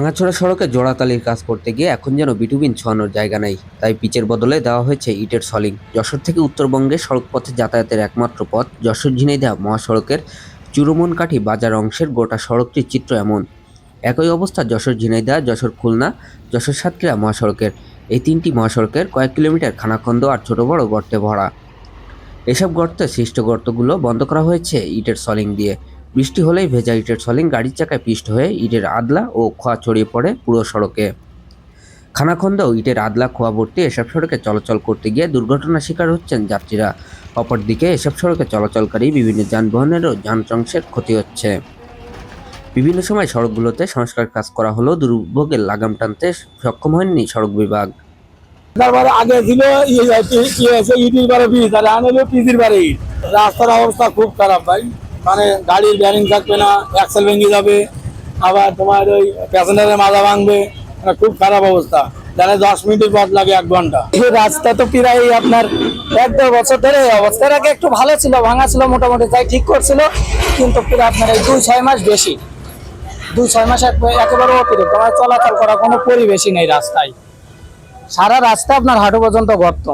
ভাঙাচোরা সড়কে জোড়াতালির কাজ করতে গিয়ে এখন যেন বিটুমিন ছোঁয়ানোর জায়গা নেই, তাই পিচের বদলে দেওয়া হয়েছে ইটের সলিং। যশোর থেকে উত্তরবঙ্গে সড়কপথে যাতায়াতের একমাত্র পথ যশোর ঝিনাইদহ মহাসড়কের চুরুমনকাঠি বাজার অংশের গোটা সড়কটির চিত্র এমন। একই অবস্থা যশোর ঝিনাইদহ, যশোর খুলনা, যশোর সাতক্ষীরা মহাসড়কের। এই তিনটি মহাসড়কের কয়েক কিলোমিটার খানাখন্দ আর ছোট বড় গর্তে ভরা। এসব গর্তে সৃষ্ট গর্তগুলো বন্ধ করা হয়েছে ইটের সলিং দিয়ে। বৃষ্টি হলেই ভেজা ইটের সলিং গাড়ির চাকায় পিষ্ট হয়ে ইটের আদলা ও খোয়া ছড়িয়ে পড়ে পুরো সড়কে। খানাখন্দ ও ইটের আদলা খোয়া ভর্তি এসব সড়কে চলাচল করতে গিয়ে দুর্ঘটনার শিকার হচ্ছেন যাত্রীরা। অপরদিকে এসব সড়কে চলাচলকারী বিভিন্ন যানবাহনেরও যানচংশের ক্ষতি হচ্ছে। বিভিন্ন সময় সড়কগুলোতে সংস্কার কাজ করা হলেও দুর্ভোগের লাগাম টানতে সক্ষম হয়নি সড়ক বিভাগ। তারপরে আগে ছিল ইটির বারে পিচ আর আনলো পিচির বারে ইট। রাস্তার অবস্থা খুব খারাপ ভাই, মানে গাড়ির ব্যারিং থাকবে না, অ্যাক্সেল ভেঙে যাবে, আবার তোমার ওই প্যাসেঞ্জারের মাজা ভাঙবে, মানে খুব খারাপ অবস্থা। জানে 10 মিনিটের পথ লাগে 1 ঘন্টা। এই রাস্তা তো প্রায় আপনার 1-1.5 বছর ধরে এই অবস্থার আগে একটু ভালো ছিল, ভাঙা ছিল মোটামুটি, তাই ঠিক করছিল। কিন্তু প্রায় আপনার এই 2-6 মাস বেশি, 2-6 মাস একেবারে অতিরিক্ত, মানে চলাচল করা কোনো পরিবেশই নেই রাস্তায়। সারা রাস্তা আপনার হাঁটু পর্যন্ত গর্ত।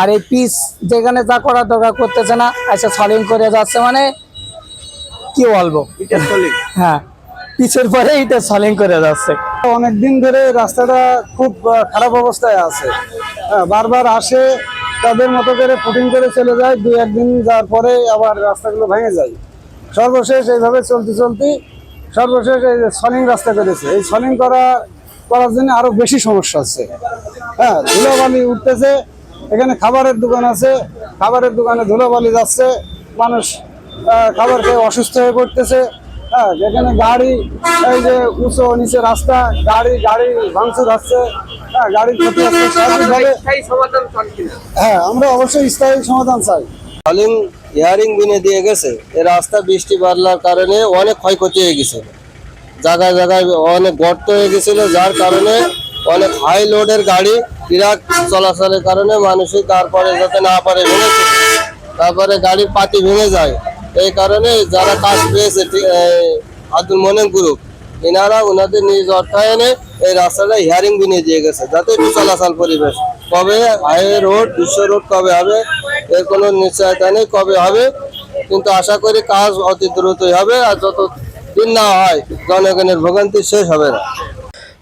আর এই পিচ যেখানে যা করার দরকার করতেছে না, আচ্ছা সলিং করে যাচ্ছে, মানে কি বলবো, হ্যাঁ পিচের পরে এটা সলিং করে যাচ্ছে। অনেকদিন ধরে রাস্তাটা খুব খারাপ অবস্থায় আছে। বারবার আসে, তাদের মতো করে ফুটিং করে চলে যায়, 2-1 দিন যাওয়ার পরে আবার রাস্তাগুলো ভেঙে যায়। সর্বশেষ এইভাবে চলতে সর্বশেষ এই সলিং রাস্তা করেছে। এই সলিং করার জন্য আরো বেশি সমস্যা আছে। ধুলোবালি উঠতেছে, এখানে খাবারের দোকান আছে, খাবারের দোকানে ধুলোবালি যাচ্ছে, মানুষ খাবার খেয়ে অসুস্থ হয়ে পড়তেছে। যেখানে গাড়ি, এই যে উঁচু নিচে রাস্তা, গাড়ি ভাঙচুর হচ্ছে, গাড়ির ক্ষতি হচ্ছে। আমরা অবশ্যই স্থায়ী সমাধান চাই। সলিং হিয়ারিং বিনে দিয়ে গেছে, এই রাস্তা বৃষ্টি বাড়লার কারণে অনেক ক্ষয়ক্ষতি হয়ে গেছে, জায়গায় জায়গায় অনেক গর্ত হয়ে গেছিল, যার কারণে অনেক হাই লোডের গাড়ি ট্রাক চলাচলের কারণে মানুষই তারপরে যাতে না পারে ভেঙেছে, তারপরে গাড়ির পাতি ভেঙে যায়। এই কারণে যারা কাজ পেয়েছে আব্দুল মোমেন গ্রুপ, এনারা ওনাদের নিজ অর্থায়নে এই রাস্তাটা হিয়ারিং বিনে দিয়ে গেছে, যাতে একটু চলাচল পরিবেশ। কবে হাইওয়ে রোড, বিশ্ব রোড কবে হবে এর কোনো নিশ্চয়তা নেই, কবে হবে, কিন্তু আশা করি কাজ অতি দ্রুতই হবে। আর যত দিন না হয় জনগণের ভোগান্তি শেষ হবে না।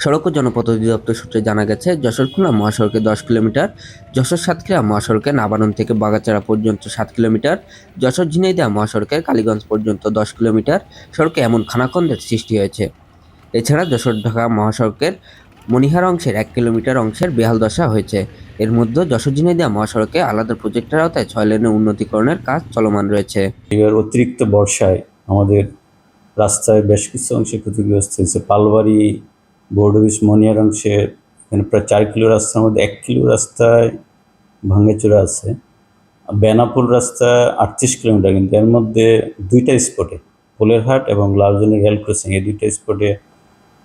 সড়ক ও জনপথ অধিদপ্তর সূত্রে জানা গেছে, যশোর খুলনা মহাসড়কে 10 কিলোমিটার, যশোর সাতক্ষীরা মহাসড়কে নাবারণ থেকে বাগাচাড়া পর্যন্ত 7 কিলোমিটার, যশোর ঝিনাইদহ মহাসড়কের কালীগঞ্জ পর্যন্ত 10 কিলোমিটার সড়কে এমন খানাখন্দের সৃষ্টি হয়েছে। এছাড়া যশোর ঢাকা মহাসড়কের মনিহার অংশের 1 কিলোমিটার অংশের বেহাল দশা হয়েছে। এর মধ্যে যশোর ঝিনাইদহ মহাসড়কে আলাদা প্রজেক্টের আওতায় 6 লেনের উন্নতিকরণের কাজ চলমান রয়েছে। এবার অতিরিক্ত বর্ষায় আমাদের রাস্তায় বেশ কিছু অংশে ক্ষতিগ্রস্ত হয়েছে। পালবাড়ি বোর্ড অফিস মনিয়ার অংশে এখানে প্রায় 4 কিলো রাস্তার মধ্যে 1 কিলো রাস্তায় ভাঙাচোরা আছে। বেনাপুর রাস্তা 38 কিলোমিটার, কিন্তু এর মধ্যে 2টা স্পটে, পোলেরহাট এবং লালজনী রেল ক্রসিং, এই 2টা স্পটে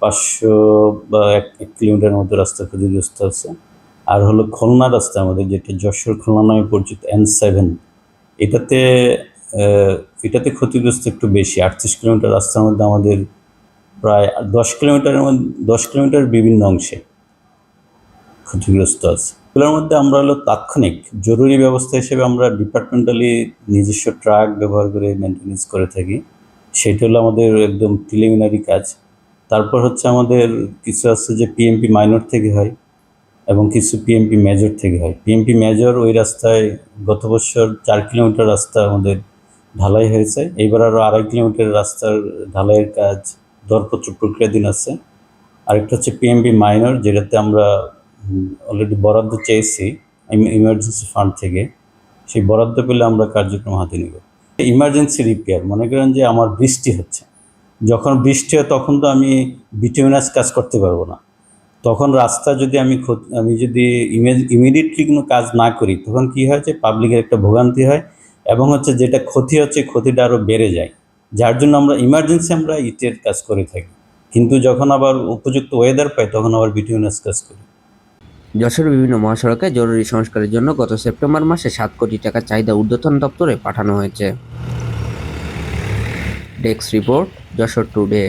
500 বা 1 কিলোমিটারের মধ্যে রাস্তা ক্ষতিগ্রস্ত আছে। আর হলো খুলনা রাস্তা আমাদের, যেটা যশোর খুলনা নামে পরিচিত, N7, এটাতে ক্ষতিগ্রস্ত একটু বেশি। 38 কিলোমিটার রাস্তার মধ্যে আমাদের প্রায় 10 কিলোমিটার বিভিন্ন অংশে ক্ষতিগ্রস্ত আছে। এগুলোর মধ্যে আমরা হলো তাৎক্ষণিক জরুরি ব্যবস্থা হিসেবে আমরা ডিপার্টমেন্টালি নিজস্ব ট্রাক ব্যবহার করে মেনটেন্যান্স করে থাকি। সেটা হলো আমাদের একদম প্রিলিমিনারি কাজ। তারপর হচ্ছে আমাদের কিছু আছে যে পিএমপি মাইনর থেকে হয় এবং কিছু পিএমপি মেজর থেকে হয়। পিএমপি মেজর ওই রাস্তায় গত বছর 4 কিলোমিটার রাস্তা আমাদের ঢালাই হয়েছে। এইবার আরও 2.5 কিলোমিটার রাস্তার ঢালাইয়ের কাজ দরপত্র প্রক্রিয়াধীন আছে। আরেকটা হচ্ছে পিএমপি মাইনর, যেটাতে আমরা অলরেডি বরাদ্দ চেয়েছি ইমার্জেন্সি ফান্ড থেকে। সেই বরাদ্দ পেলে আমরা কার্যক্রম হাতে নেব। ইমার্জেন্সি রিপেয়ার, মনে করেন যে আমার বৃষ্টি হচ্ছে, যখন বৃষ্টি হয় তখন তো আমি বিটুমিনাস কাজ করতে পারবো না। তখন রাস্তা যদি আমি যদি ইমিডিয়েটলি কোনো কাজ না করি, তখন কি হয় যে পাবলিকের একটা ভোগান্তি হয় এবং হচ্ছে যেটা ক্ষতি হচ্ছে, ক্ষতিটা আরও বেড়ে যায়। যার জন্য আমরা ইমার্জেন্সি ইটের কাজ করে থাকি, কিন্তু যখন আবার উপযুক্ত ওয়েদার পাই তখন আবার বিটুমিনাস কাজ করি। যশোর বিভিন্ন মহাসড়কে জরুরি সংস্কারের জন্য গত সেপ্টেম্বর মাসে 7 কোটি টাকা চাহিদা ঊর্ধ্বতন দপ্তরে পাঠানো হয়েছে। Desk report, Jessore today.